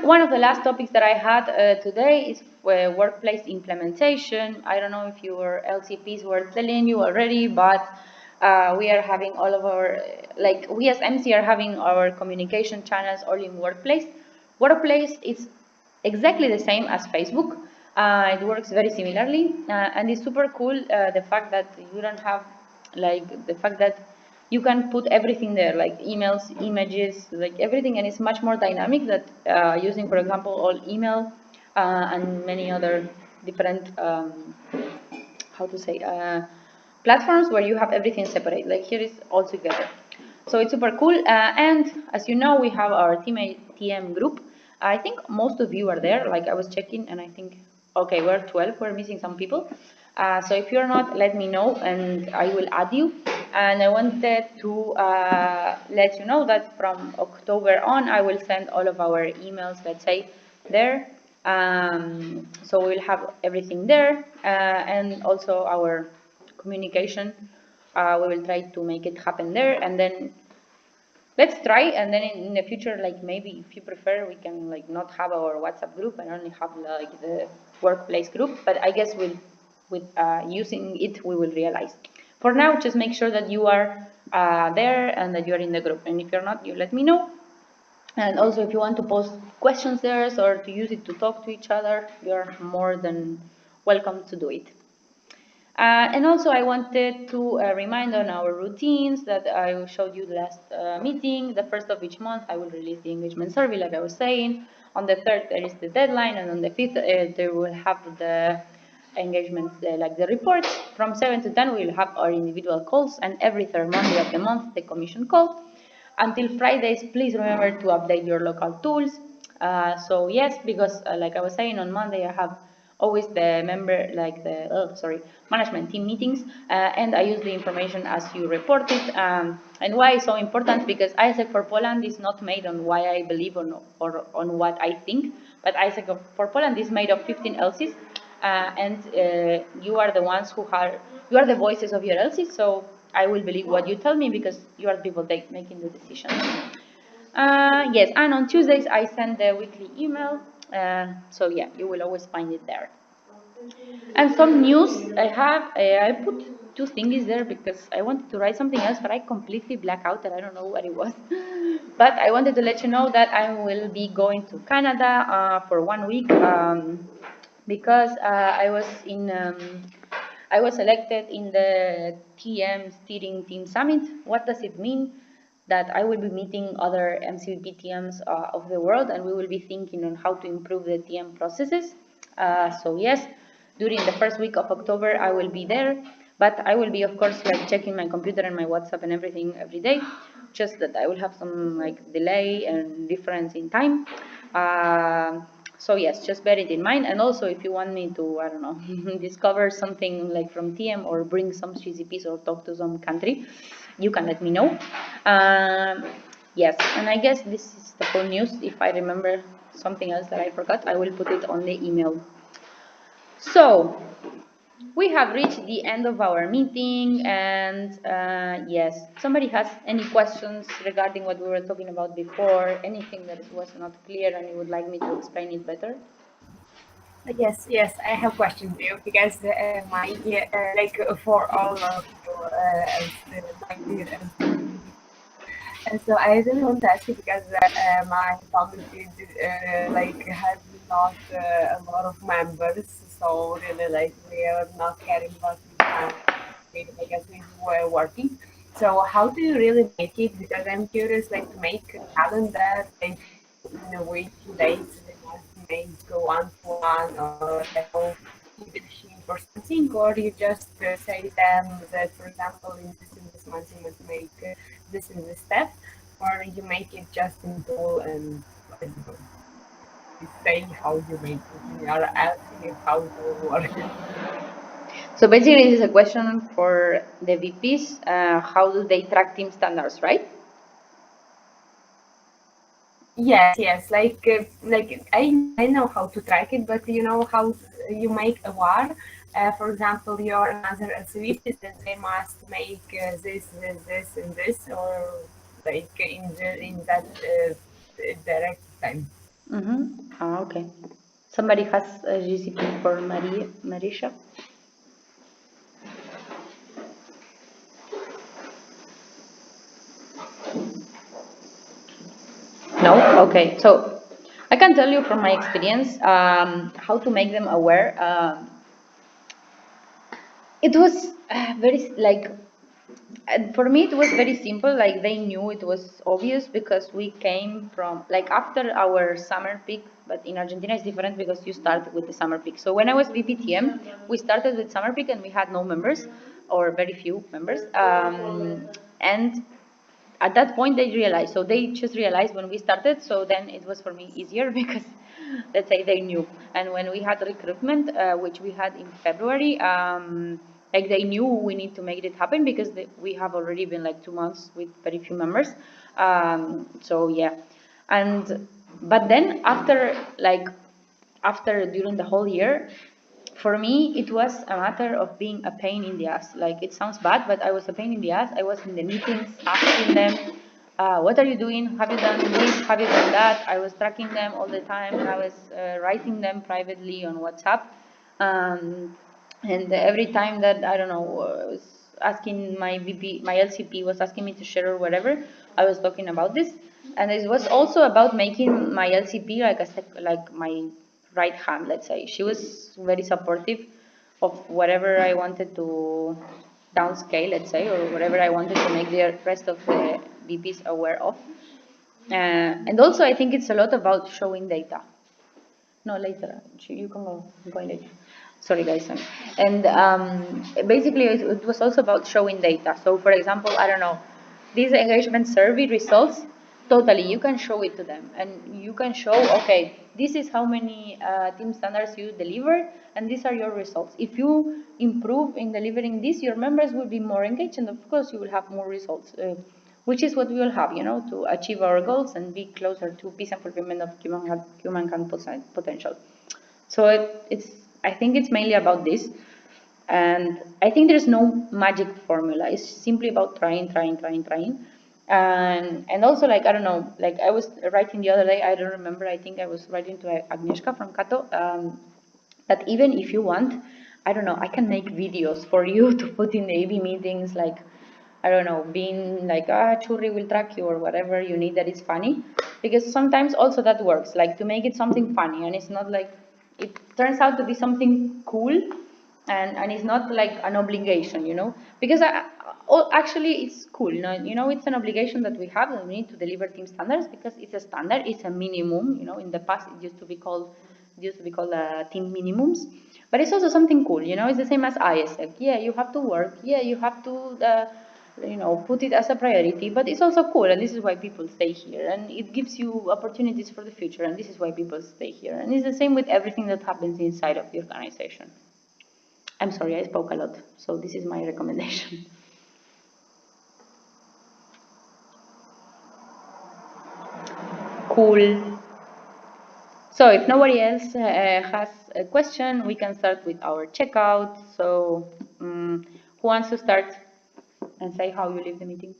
one of the last topics that I had today is workplace implementation. I don't know if your LCPs were telling you already, but we are having all of our, like we as MC are having our communication channels all in Workplace. Workplace is exactly the same as Facebook. It works very similarly, and it's super cool. The fact that you don't have, like, the fact that you can put everything there, like emails, images, like everything, and it's much more dynamic than using, for example, all email and many other different, how to say, platforms where you have everything separate. Like here is all together. So it's super cool. And as you know, we have our TM group. I think most of you are there. Like I was checking, and I think, okay, we're 12. We're missing some people. So if you're not, let me know, and I will add you. And I wanted to let you know that from October on, I will send all of our emails, let's say, there. So we'll have everything there, and also our communication. We will try to make it happen there, and then let's try, and then in the future, like maybe if you prefer, we can like not have our WhatsApp group and only have like the workplace group. But I guess with using it, we will realize. For now, just make sure that you are there and that you are in the group. And if you're not, you let me know. And also, if you want to post questions there or to use it to talk to each other, you're more than welcome to do it. And also, I wanted to remind on our routines that I showed you the last meeting. The first of each month, I will release the engagement survey, like I was saying. On the 3rd, there is the deadline, and on the 5th, they will have the engagements, like the reports. From 7 to 10, we will have our individual calls, and every 3rd Monday of the month, the commission call. Until Fridays, please remember to update your local tools. So yes, because like I was saying, on Monday I have always the management team meetings, and I use the information as you report it. And why it's so important? Because AIESEC for Poland is not made on why I believe or on what I think, but AIESEC for Poland is made of 15 LCs, and you are the ones you are the voices of your LCs. So I will believe what you tell me because you are the people making the decisions. Yes, and on Tuesdays I send the weekly email. So yeah, you will always find it there. And some news I have, I put 2 thingies there because I wanted to write something else, but I completely black out and I don't know what it was. But I wanted to let you know that I will be going to Canada for 1 week because I was selected in the TM Steering Team Summit. What does it mean? That I will be meeting other MCVP TMs of the world, and we will be thinking on how to improve the TM processes. So yes, during the first week of October, I will be there, but I will be, of course, like checking my computer and my WhatsApp and everything every day, just that I will have some like delay and difference in time. So yes, just bear it in mind. And also, if you want me to, I don't know, discover something like from TM or bring some CCPs or talk to some country, you can let me know. Yes, and I guess this is the whole news. If I remember something else that I forgot, I will put it on the email. So we have reached the end of our meeting, and yes, somebody has any questions regarding what we were talking about before, anything that was not clear and you would like me to explain it better? Yes, I have a question for you because for all of you, and so I really want to ask you because my family has not a lot of members, so really we are not caring about because we were working. So how do you really make it? Because I'm curious, to make a calendar, in which dates they must make one-to-one or leadership or something, or you just say them that, for example, in this month you must make this in this step, or you make it just in tool and you say how you make it. You are asking how to work. So basically, this is a question for the VPs. How do they track team standards, right? Yes. I know how to track it, but you know how you make a war. For example, your another activities that they must make this, and this, or like in that direct time. Okay. Somebody has a GCP for Marisha? No? Okay. So I can tell you from my experience how to make them aware. It was very like and for me it was very simple, like they knew it was obvious because we came from like after our summer peak, but in Argentina it's different because you start with the summer peak. So when I was VPTM, we started with summer peak and we had no members or very few members, and at that point they realized, so they just realized when we started, so then it was for me easier because let's say they knew. And when we had recruitment, which we had in February, like they knew we need to make it happen because we have already been like 2 months with very few members. So yeah, and but then after during the whole year, for me, it was a matter of being a pain in the ass. Like, it sounds bad, but I was a pain in the ass. I was in the meetings asking them, what are you doing? Have you done this? Have you done that? I was tracking them all the time. I was writing them privately on WhatsApp. Um, and every time that, I don't know, was asking my VP, my LCP was asking me to share or whatever, I was talking about this. And it was also about making my LCP like my right hand, let's say. She was very supportive of whatever I wanted to downscale, let's say, or whatever I wanted to make the rest of the VPs aware of. And also, I think it's a lot about showing data. No, later. You can go. I'm going later. Sorry, guys. And basically, it was also about showing data. So, for example, I don't know, these engagement survey results, totally, you can show it to them. And you can show, okay, this is how many team standards you delivered, and these are your results. If you improve in delivering this, your members will be more engaged, and of course, you will have more results. Which is what we will have, to achieve our goals and be closer to peace and fulfillment of humankind potential. So I think it's mainly about this, and I think there's no magic formula. It's simply about trying, and also like I don't know, like I was writing the other day. I don't remember. I think I was writing to Agnieszka from Kato. That even if you want, I don't know, I can make videos for you to put in the AB meetings, like I don't know, being like, Churri will track you or whatever you need that is funny. Because sometimes also that works, like to make it something funny and it's not like, it turns out to be something cool and it's not like an obligation, Because actually it's cool, it's an obligation that we have and we need to deliver team standards because it's a standard, it's a minimum, in the past it used to be called team minimums. But it's also something cool, it's the same as AIESEC. Yeah, you have to work. Yeah, you have to, put it as a priority. But it's also cool, and this is why people stay here. And it gives you opportunities for the future, and this is why people stay here. And it's the same with everything that happens inside of the organization. I'm sorry, I spoke a lot, so this is my recommendation. Cool. So if nobody else has a question, we can start with our checkout. So who wants to start and say how you leave the meeting?